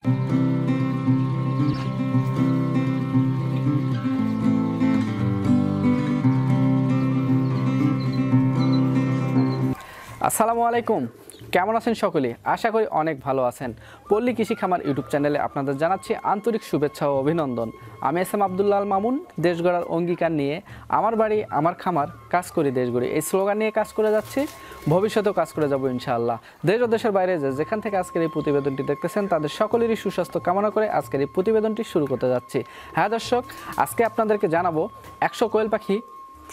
আসসালামু আলাইকুম, কেমন আছেন সকলে? আশা করি অনেক ভালো আছেন। পল্লী কৃষি খামার ইউটিউব চ্যানেলে আপনাদের জানাচ্ছি আন্তরিক শুভেচ্ছা ও অভিনন্দন। আমি এস এম আব্দুল্লাহ আল মামুন। দেশ গড়ার অঙ্গীকার নিয়ে আমার বাড়ি আমার খামার, কাজ করি দেশ গড়ি, এই স্লোগান নিয়ে কাজ করে যাচ্ছি, ভবিষ্যতেও কাজ করে যাব ইনশাআল্লাহ। দেশ ও দেশের বাইরে যেখান থেকে আজকের এই প্রতিবেদনটি দেখতেছেন তাদের সকলেরই সুস্বাস্থ্য কামনা করে আজকের এই প্রতিবেদনটি শুরু করতে যাচ্ছি। হ্যাঁ দর্শক, আজকে আপনাদেরকে জানাবো 100 কোয়েল পাখি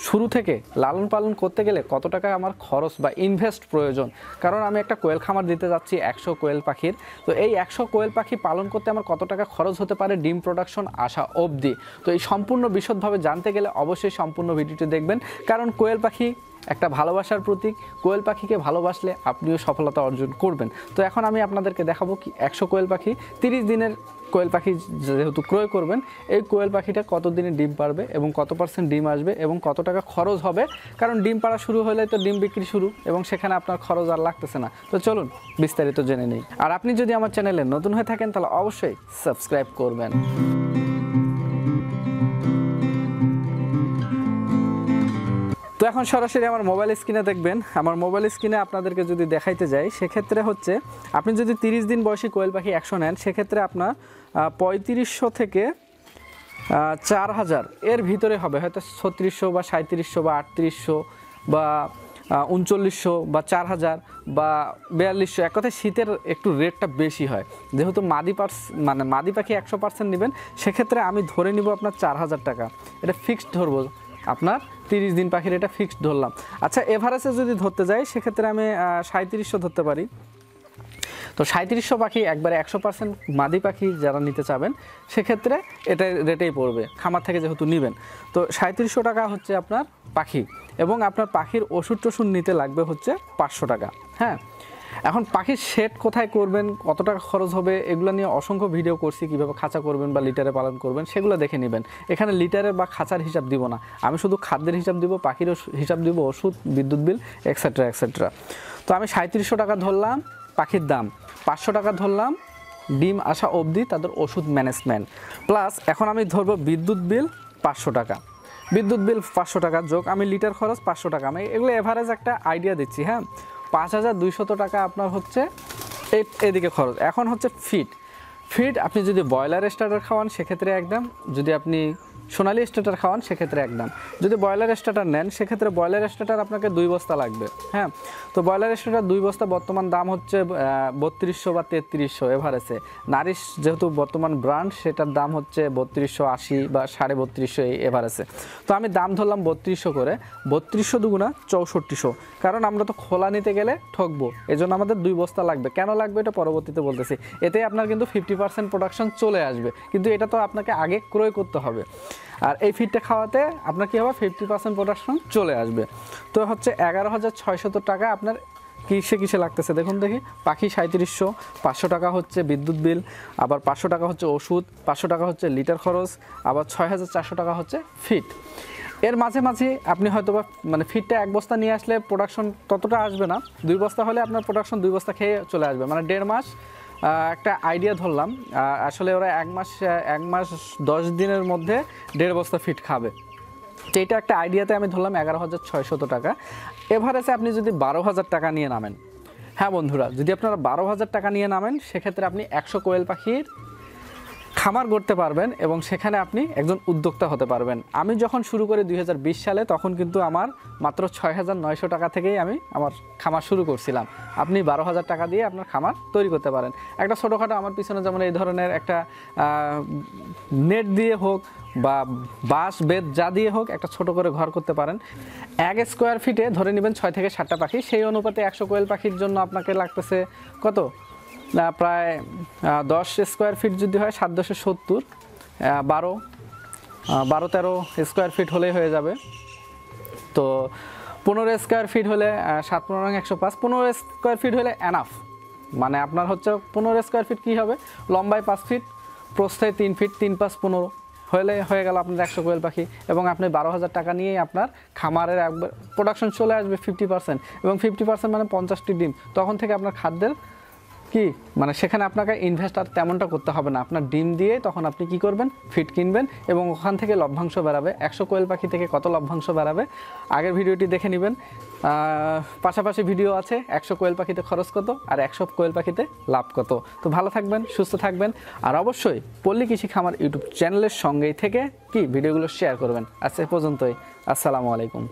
শুরু থেকে লালন পালন করতে গেলে কত টাকা আমার খরচ বা ইনভেস্ট প্রয়োজন। কারণ আমি একটা কোয়েল খামার দিতে যাচ্ছি 100 কোয়েল পাখির। তো এই 100 কোয়েল পাখি পালন করতে আমার কত টাকা খরচ হতে পারে ডিম প্রোডাকশন আসা অবধি। তো এই সম্পূর্ণ বিশদভাবে জানতে গেলে অবশ্যই সম্পূর্ণ ভিডিওটি দেখবেন, কারণ কোয়েল পাখি একটা ভালোবাসার প্রতীক। কোয়েল পাখিকে ভালোবাসলে আপনিও সফলতা অর্জন করবেন। তো এখন আমি আপনাদেরকে দেখাবো কি 100 কোয়েল পাখি 30 দিনের কোয়েল পাখি যেহেতু ক্রয় করবেন, এই কোয়েল পাখিটা কত দিনে ডিম পারবে এবং কত % ডিম আসবে এবং কত টাকা খরচ হবে। কারণ ডিম পাড়া শুরু হলে তো ডিম বিক্রি শুরু, এবং সেখানে আপনার খরচ আর লাগতেছে না। তো চলুন বিস্তারিত জেনে নেই। আর আপনি যদি আমার চ্যানেলে নতুন হয়ে থাকেন তাহলে অবশ্যই সাবস্ক্রাইব করবেন। তো এখন সরাসরি আমার মোবাইল স্ক্রিনে দেখবেন। আমার মোবাইল স্ক্রিনে আপনাদেরকে যদি দেখাইতে যাই, সেক্ষেত্রে হচ্ছে আপনি যদি 30 দিন বয়সী কোয়েল পাখি 100 নেন, সেক্ষেত্রে আপনার 3500 থেকে 4000 এর ভিতরে হবে, হয়তো 3600 বা 3700 বা 3800 বা 3900 বা 4000 বা 4200। এক কথায় শীতের একটু রেটটা বেশি হয়, যেহেতু মাদি পাখি 100% নেবেন, সেক্ষেত্রে আমি ধরে নিব আপনার 4000 টাকা। এটা ফিক্সড ধরবো, আপনার 30 দিন পাখির এটা ফিক্সড ধরলাম। আচ্ছা, এভারেজে যদি ধরতে যাই, সেক্ষেত্রে আমি 3700 ধরতে পারি। তো 3700 পাখি একবারে 100% মাদি পাখি যারা নিতে চাবেন, সেক্ষেত্রে এটা রেটেই পড়বে, খামার থেকে যেহেতু নেবেন। তো 3700 টাকা হচ্ছে আপনার পাখি, এবং আপনার পাখির ওষুধ টষুধ নিতে লাগবে হচ্ছে 500 টাকা। হ্যাঁ, এখন পাখির শেড কোথায় করবেন, কত টাকা খরচ হবে, এগুলো নিয়ে অসংখ্য ভিডিও করছি, কীভাবে খাঁচা করবেন বা লিটারে পালন করবেন সেগুলো দেখে নেবেন। এখানে লিটারে বা খাঁচার হিসাব দিব না, আমি শুধু খাদ্যের হিসাব দিব, পাখির হিসাব দিব, ওষুধ, বিদ্যুৎ বিল, এক্সেট্রা এক্সেট্রা। তো আমি 3700 টাকা ধরলাম পাখির দাম, 500 টাকা ধরলাম ডিম আসা অবধি তাদের ওষুধ ম্যানেজমেন্ট, প্লাস এখন আমি ধরবো বিদ্যুৎ বিল 500 টাকা, বিদ্যুৎ বিল 500 টাকা যোগ আমি লিটার খরচ 500 টাকা। আমি এগুলো এভারেজ একটা আইডিয়া দিচ্ছি। হ্যাঁ, 5200 টাকা আপনার হচ্ছে এদিকে খরচ। এখন হচ্ছে ফিড আপনি যদি ব্রয়লার স্টার্টার খাওয়ান সেক্ষেত্রে একদম, যদি আপনি সোনালি স্টার্টার খাওয়ান সেক্ষেত্রে একদম। যদি ব্রয়লার স্টার্টার নেন, সেক্ষেত্রে ব্রয়লার স্টার্টার আপনাকে 2 বস্তা লাগবে। হ্যাঁ, তো ব্রয়লার স্টার্টার 2 বস্তা বর্তমান দাম হচ্ছে 3200 বা 3300 এভারেজে। নারিশ যেহেতু বর্তমান ব্র্যান্ড, সেটার দাম হচ্ছে 3280 বা 3250 এই এভারেজে। তো আমি দাম ধরলাম 3200 করে, 3200 দুগুণা 6400, কারণ আমরা তো খোলা নিতে গেলে ঠকবো, এজন্য আমাদের 2 বস্তা লাগবে। কেন লাগবে এটা পরবর্তীতে বলতেছি। এতে আপনার কিন্তু 50% প্রোডাকশন চলে আসবে, কিন্তু এটা তো আপনাকে আগে ক্রয় করতে হবে। আর এই ফিডটা খাওয়াতে আপনার কী হবে, 50% প্রোডাকশন চলে আসবে। তো হচ্ছে 11600 টাকা আপনার কিসে লাগতেছে দেখুন দেখি। পাখি 3700, 500 টাকা হচ্ছে বিদ্যুৎ বিল, আবার 500 টাকা হচ্ছে ওষুধ, 500 টাকা হচ্ছে লিটার খরচ, আবার 6400 টাকা হচ্ছে ফিড। এর মাঝে মাঝে আপনি হয়তো বা ফিডটা 1 বস্তা নিয়ে আসলে প্রোডাকশন ততটা আসবে না, 2 বস্তা হলে আপনার প্রোডাকশন 2 বস্তা খেয়ে চলে আসবে, 1.5 মাস। একটা আইডিয়া ধরলাম, আসলে ওরা 1 মাস 10 দিনের মধ্যে 1.5 বস্তা ফিড খাবে। তো এটা একটা আইডিয়াতে আমি ধরলাম 11600 টাকা। এভারেজে আপনি যদি 12000 টাকা নিয়ে নামেন, হ্যাঁ বন্ধুরা, যদি আপনারা 12000 টাকা নিয়ে নামেন, সেক্ষেত্রে আপনি 100 কোয়েল পাখির খামার করতে পারবেন এবং সেখানে আপনি একজন উদ্যোক্তা হতে পারবেন। আমি যখন শুরু করি 2020 সালে, তখন কিন্তু আমার মাত্র 6900 টাকা থেকেই আমি আমার খামার শুরু করছিলাম। আপনি 12000 টাকা দিয়ে আপনার খামার তৈরি করতে পারেন। একটা ছোটোখাটো আমার পিছনে যেমন এই ধরনের একটা নেট দিয়ে হোক বা বাঁশ বেত যা দিয়ে হোক একটা ছোট করে ঘর করতে পারেন। 1 স্কোয়ার ফিটে ধরে নেবেন 6 থেকে 7টা পাখি, সেই অনুপাতে 100 কোয়েল পাখির জন্য আপনাকে লাগতেছে কত, প্রায় 10 স্কোয়ার ফিট যদি হয় 7 10 70, 12-13 স্কোয়ার ফিট হলেই হয়ে যাবে। তো 15 স্কোয়ার ফিট হলে 7-15 105, 15 স্কোয়ার ফিট হলে এনাফ। মানে আপনার হচ্ছে 15 স্কোয়ার ফিট কী হবে, লম্বায় 5 ফিট, প্রস্থে 3 ফিট, 3-5 15 হয়ে গেল আপনার 100 কোয়েল পাখি। এবং আপনি 12000 টাকা নিয়েই আপনার খামারের একবার প্রোডাকশন চলে আসবে 50%, এবং 50% মানে 50টি ডিম। তখন থেকে আপনার খাদ্যের কি মানে সেখানে আপনাকে ইনভেস্ট আর তেমনটা করতে হবে না, আপনার ডিম দিয়ে তখন আপনি কি করবেন, ফিড কিনবেন এবং ওখান থেকে লভ্যাংশ বেরাবে। 100 কোয়েল পাখি থেকে কত লভ্যাংশ বেরাবে আগের ভিডিওটি দেখে নেবেন। পাশাপাশি ভিডিও আছে 100 কোয়েল পাখিতে খরচ কত আর 100 কোয়েল পাখিতে লাভ কত। তো ভালো থাকবেন, সুস্থ থাকবেন, আর অবশ্যই পল্লী কৃষি খামার ইউটিউব চ্যানেলের সঙ্গেই থেকে কি ভিডিওগুলো শেয়ার করবেন। আজ এ পর্যন্তই, আসসালামু আলাইকুম।